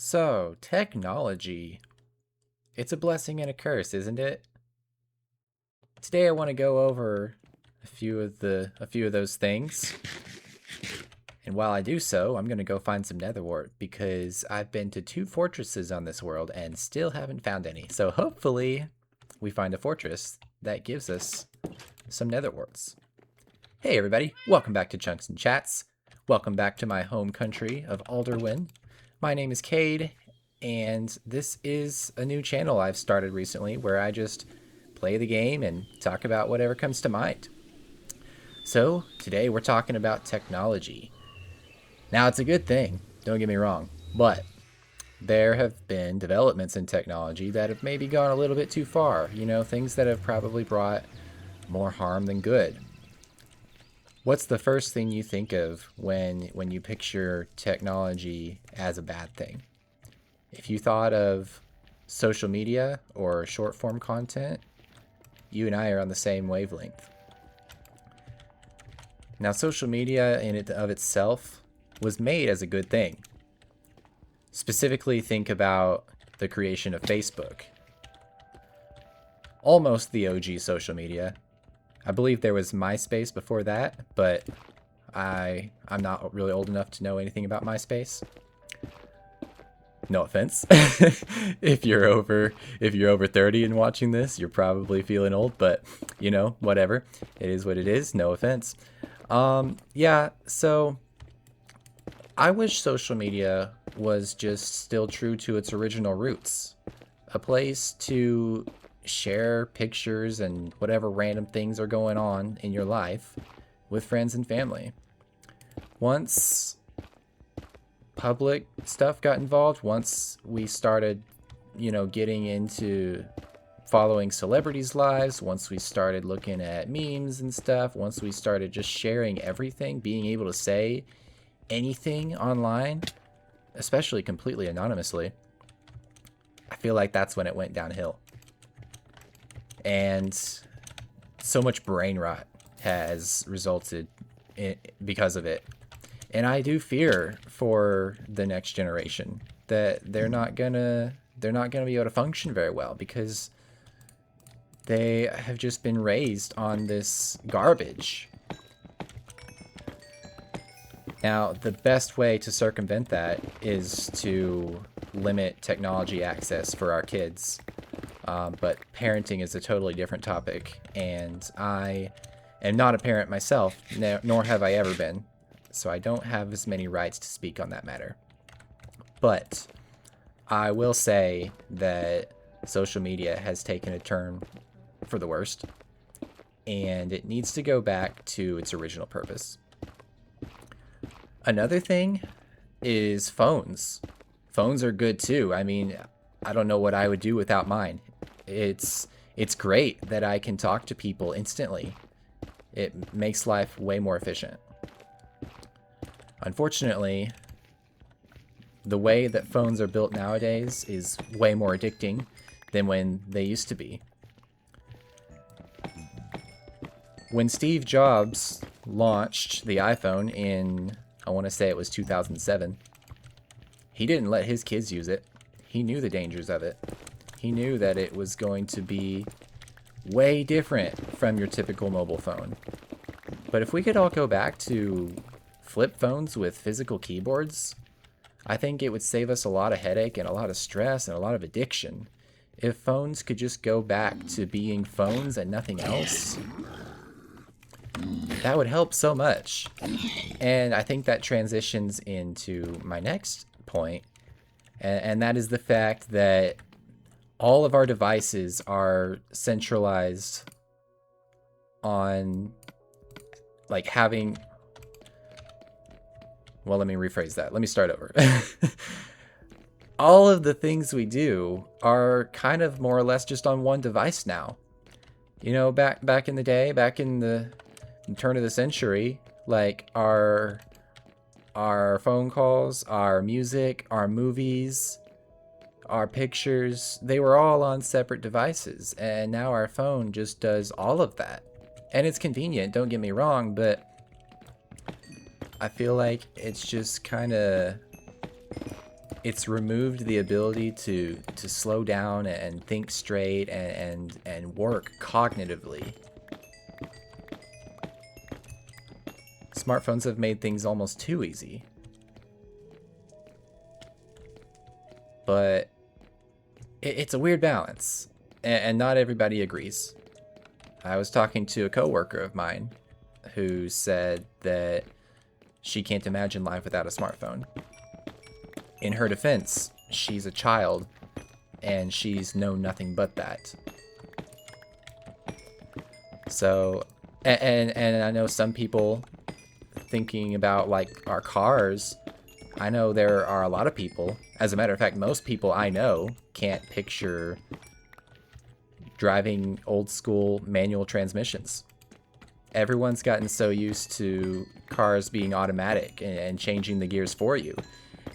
So, technology. It's a blessing and a curse, isn't it? Today I want to go over a few of those things. And while I do so, I'm going to go find some netherwort because I've been to 2 fortresses on this world and still haven't found any. So hopefully we find a fortress that gives us some netherworts. Hey everybody, welcome back to Chunks and Chats. Welcome back to my home country of Alderwyn. My name is Cade, and this is a new channel I've started recently where I just play the game and talk about whatever comes to mind. So today we're talking about technology. Now it's a good thing, don't get me wrong, but there have been developments in technology that have maybe gone a little bit too far, things that have probably brought more harm than good. What's the first thing you think of when you picture technology as a bad thing? If you thought of social media or short form content, you and I are on the same wavelength. Now, social media in it of itself was made as a good thing. Specifically, think about the creation of Facebook. Almost the OG social media. I believe there was MySpace before that, but I'm not really old enough to know anything about MySpace. No offense. if you're over 30 and watching this, you're probably feeling old, but whatever. It is what it is. No offense. Yeah, so I wish social media was just still true to its original roots. A place to share pictures and whatever random things are going on in your life with friends and family. Once public stuff got involved, once we started, getting into following celebrities' lives, once we started looking at memes and stuff, once we started just sharing everything, being able to say anything online, especially completely anonymously, I feel like that's when it went downhill. And so much brain rot has resulted because of it. And I do fear for the next generation that they're not gonna be able to function very well because they have just been raised on this garbage. Now, the best way to circumvent that is to limit technology access for our kids. But parenting is a totally different topic, and I am not a parent myself, nor have I ever been, so I don't have as many rights to speak on that matter. But I will say that social media has taken a turn for the worst, and it needs to go back to its original purpose. Another thing is phones. Phones are good too. I mean, I don't know what I would do without mine. It's great that I can talk to people instantly. It makes life way more efficient. Unfortunately, the way that phones are built nowadays is way more addicting than when they used to be. When Steve Jobs launched the iPhone in, I want to say it was 2007, he didn't let his kids use it. He knew the dangers of it. He knew that it was going to be way different from your typical mobile phone. But if we could all go back to flip phones with physical keyboards, I think it would save us a lot of headache and a lot of stress and a lot of addiction. If phones could just go back to being phones and nothing else, that would help so much. And I think that transitions into my next point, and that is the fact that all of our devices are centralized on like having, well, let me rephrase that. Let me start over. All of the things we do are kind of more or less just on one device now. Back in the day, back in the turn of the century, like our phone calls, our music, our movies, our pictures, they were all on separate devices, and now our phone just does all of that. And it's convenient, don't get me wrong, but I feel like it's just kind of it's removed the ability to slow down and think straight and work cognitively. Smartphones have made things almost too easy. But it's a weird balance, and not everybody agrees. I was talking to a coworker of mine who said that she can't imagine life without a smartphone. In her defense, she's a child, and she's known nothing but that. So, and I know some people thinking about like our cars. I know there are a lot of people, as a matter of fact, most people I know can't picture driving old school manual transmissions. Everyone's gotten so used to cars being automatic and changing the gears for you.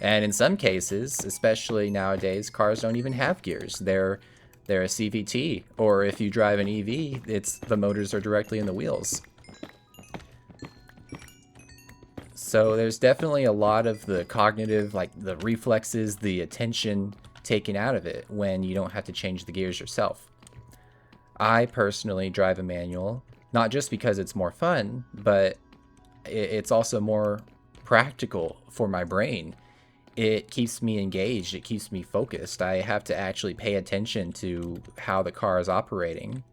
And in some cases, especially nowadays, cars don't even have gears. They're a CVT, or if you drive an EV, the motors are directly in the wheels. So there's definitely a lot of the cognitive, like the reflexes, the attention taken out of it when you don't have to change the gears yourself. I personally drive a manual, not just because it's more fun, but it's also more practical for my brain. It keeps me engaged, it keeps me focused. I have to actually pay attention to how the car is operating.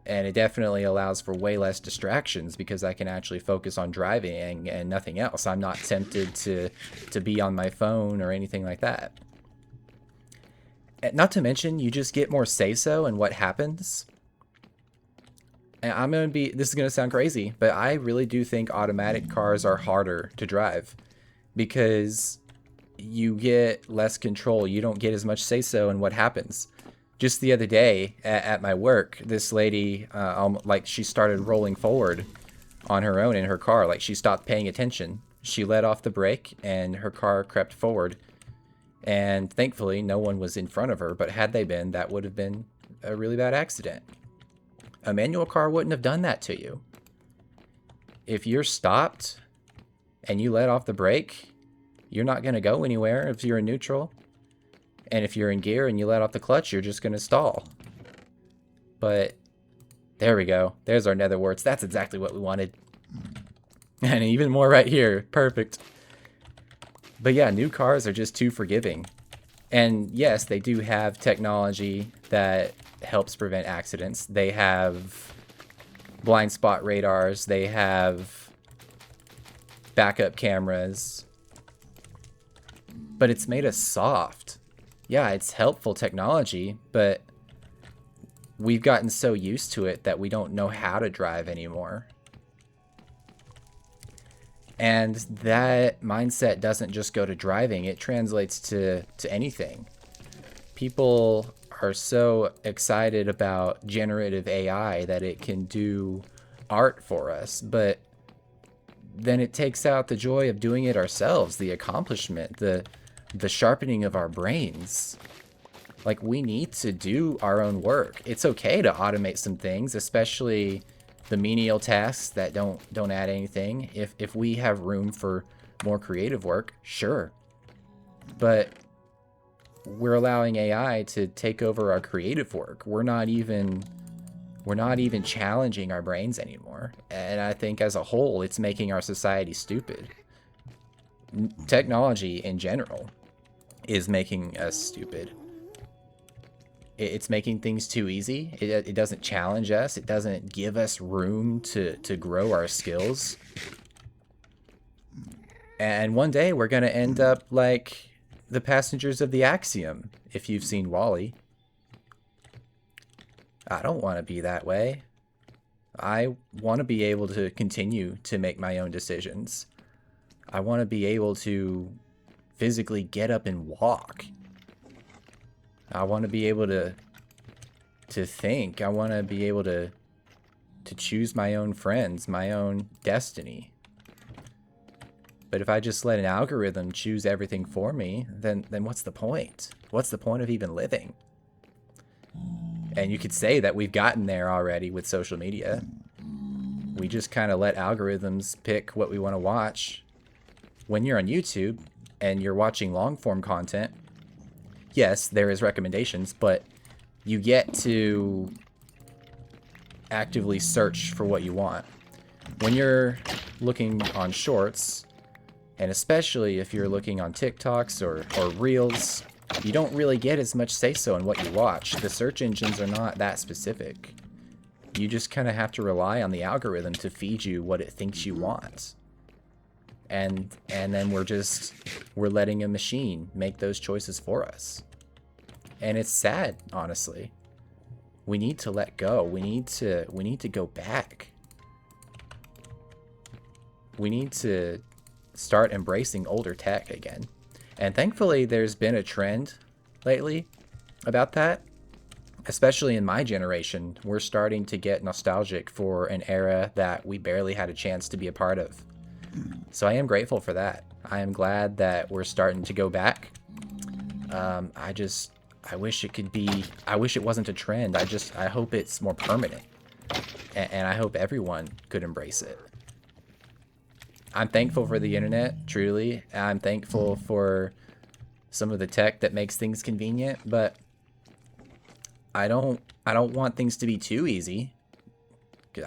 And it definitely allows for way less distractions because I can actually focus on driving and nothing else. I'm not tempted to be on my phone or anything like that. Not to mention, you just get more say-so in what happens. And this is going to sound crazy, but I really do think automatic cars are harder to drive because you get less control. You don't get as much say-so in what happens. Just the other day at my work, this lady, like she started rolling forward on her own in her car. Like she stopped paying attention. She let off the brake and her car crept forward. And thankfully, no one was in front of her. But had they been, that would have been a really bad accident. A manual car wouldn't have done that to you. If you're stopped and you let off the brake, you're not going to go anywhere if you're in neutral. And if you're in gear and you let off the clutch, you're just going to stall. But there we go. There's our nether warts. That's exactly what we wanted. And even more right here. Perfect. But yeah, new cars are just too forgiving. And yes, they do have technology that helps prevent accidents. They have blind spot radars. They have backup cameras. But it's made us soft. Yeah, it's helpful technology, but we've gotten so used to it that we don't know how to drive anymore. And that mindset doesn't just go to driving, it translates to anything. People are so excited about generative AI that it can do art for us, but then it takes out the joy of doing it ourselves, the accomplishment, the sharpening of our brains. Like, we need to do our own work. It's okay to automate some things, especially the menial tasks that don't add anything. If we have room for more creative work, sure. But we're allowing AI to take over our creative work. We're not even challenging our brains anymore. And I think as a whole, it's making our society stupid. Technology in general is making us stupid. It's making things too easy. It doesn't challenge us. It doesn't give us room to grow our skills. And one day we're going to end up like the passengers of the Axiom, if you've seen WALL-E. I don't want to be that way. I want to be able to continue to make my own decisions. I want to be able to physically get up and walk. I want to be able to think. I want to be able to choose my own friends, my own destiny. But if I just let an algorithm choose everything for me, then what's the point? What's the point of even living? And you could say that we've gotten there already with social media. We just kind of let algorithms pick what we want to watch. When you're on YouTube, and you're watching long form content, yes, there is recommendations, but you get to actively search for what you want. When you're looking on shorts, and especially if you're looking on TikToks or Reels, you don't really get as much say-so in what you watch. The search engines are not that specific. You just kind of have to rely on the algorithm to feed you what it thinks you want. And then we're letting a machine make those choices for us. And it's sad, honestly. We need to let go. We need to go back. We need to start embracing older tech again. And thankfully, there's been a trend lately about that. Especially in my generation, we're starting to get nostalgic for an era that we barely had a chance to be a part of. So I am grateful for that. I am glad that we're starting to go back. I wish it could be, I wish it wasn't a trend. I hope it's more permanent. And I hope everyone could embrace it. I'm thankful for the internet, truly. I'm thankful for some of the tech that makes things convenient, but I don't want things to be too easy.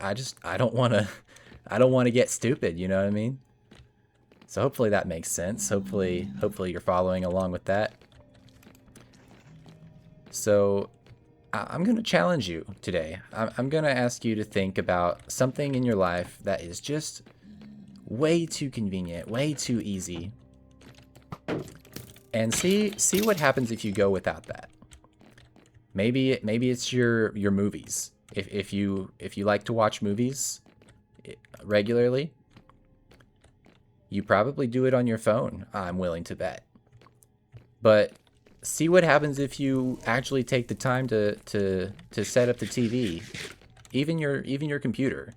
I don't want to get stupid, you know what I mean? So hopefully that makes sense. Hopefully you're following along with that. So I'm going to challenge you today. I'm going to ask you to think about something in your life that is just way too convenient, way too easy. And see what happens if you go without that. Maybe it's your movies. If you like to watch movies regularly, you probably do it on your phone, I'm willing to bet. But see what happens if you actually take the time to set up the TV, even your computer.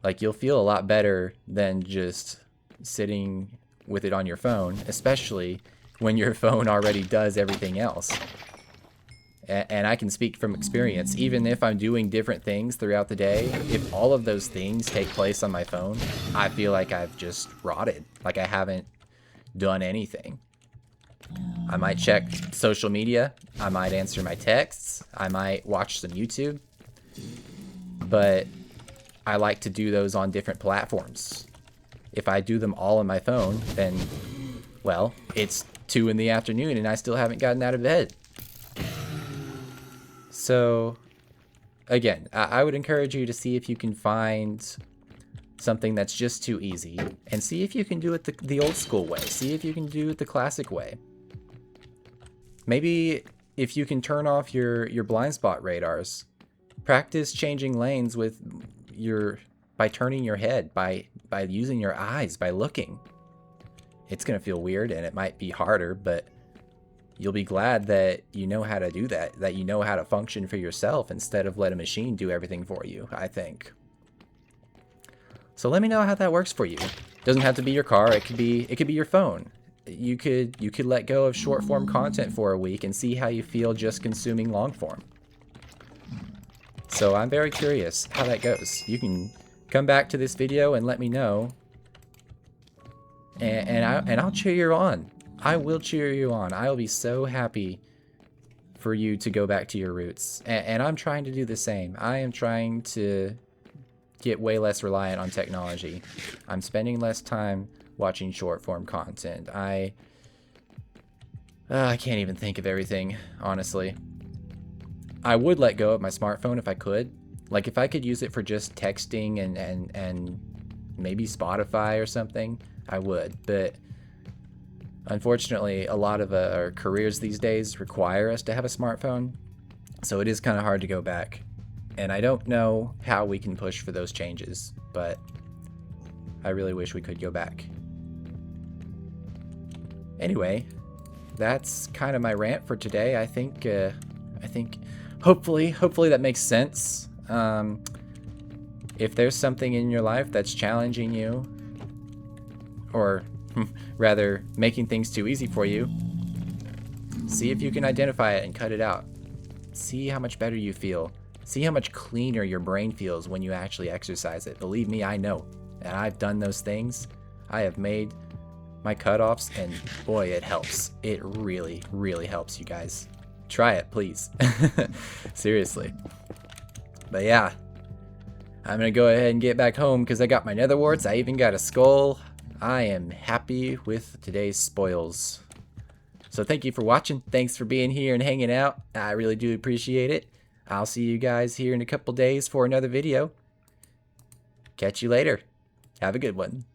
Like, you'll feel a lot better than just sitting with it on your phone, especially when your phone already does everything else. And I can speak from experience. Even if I'm doing different things throughout the day, if all of those things take place on my phone, I feel like I've just rotted. Like I haven't done anything. I might check social media. I might answer my texts. I might watch some YouTube. But I like to do those on different platforms. If I do them all on my phone, then, well, it's 2 in the afternoon and I still haven't gotten out of bed. So, again, I would encourage you to see if you can find something that's just too easy, and see if you can do it the old school way. See if you can do it the classic way. Maybe if you can turn off your blind spot radars, practice changing lanes with by turning your head, by using your eyes, by looking. It's gonna feel weird and it might be harder, but you'll be glad that you know how to do that you know how to function for yourself instead of let a machine do everything for you, I think. So let me know how that works for you. Doesn't have to be your car, it could be your phone. You could let go of short form content for a week and see how you feel just consuming long form. So I'm very curious how that goes. You can come back to this video and let me know. And I'll cheer you on. I will cheer you on. I'll be so happy for you to go back to your roots. And I'm trying to do the same. I am trying to get way less reliant on technology. I'm spending less time watching short form content. I can't even think of everything, honestly. I would let go of my smartphone if I could. Like, if I could use it for just texting and maybe Spotify or something, I would. But unfortunately, a lot of our careers these days require us to have a smartphone, so it is kind of hard to go back. And I don't know how we can push for those changes, but I really wish we could go back. Anyway, that's kind of my rant for today. I think hopefully that makes sense. If there's something in your life that's challenging you, or rather making things too easy for you, see if you can identify it and cut it out. See how much better you feel. See how much cleaner your brain feels when you actually exercise it. Believe me, I know. And I've done those things. I have made my cutoffs, and boy, it helps. It really, really helps, you guys. Try it, please. Seriously. But yeah, I'm gonna go ahead and get back home because I got my nether warts. I even got a skull. I am happy with today's spoils. So thank you for watching. Thanks for being here and hanging out. I really do appreciate it. I'll see you guys here in a couple days for another video. Catch you later. Have a good one.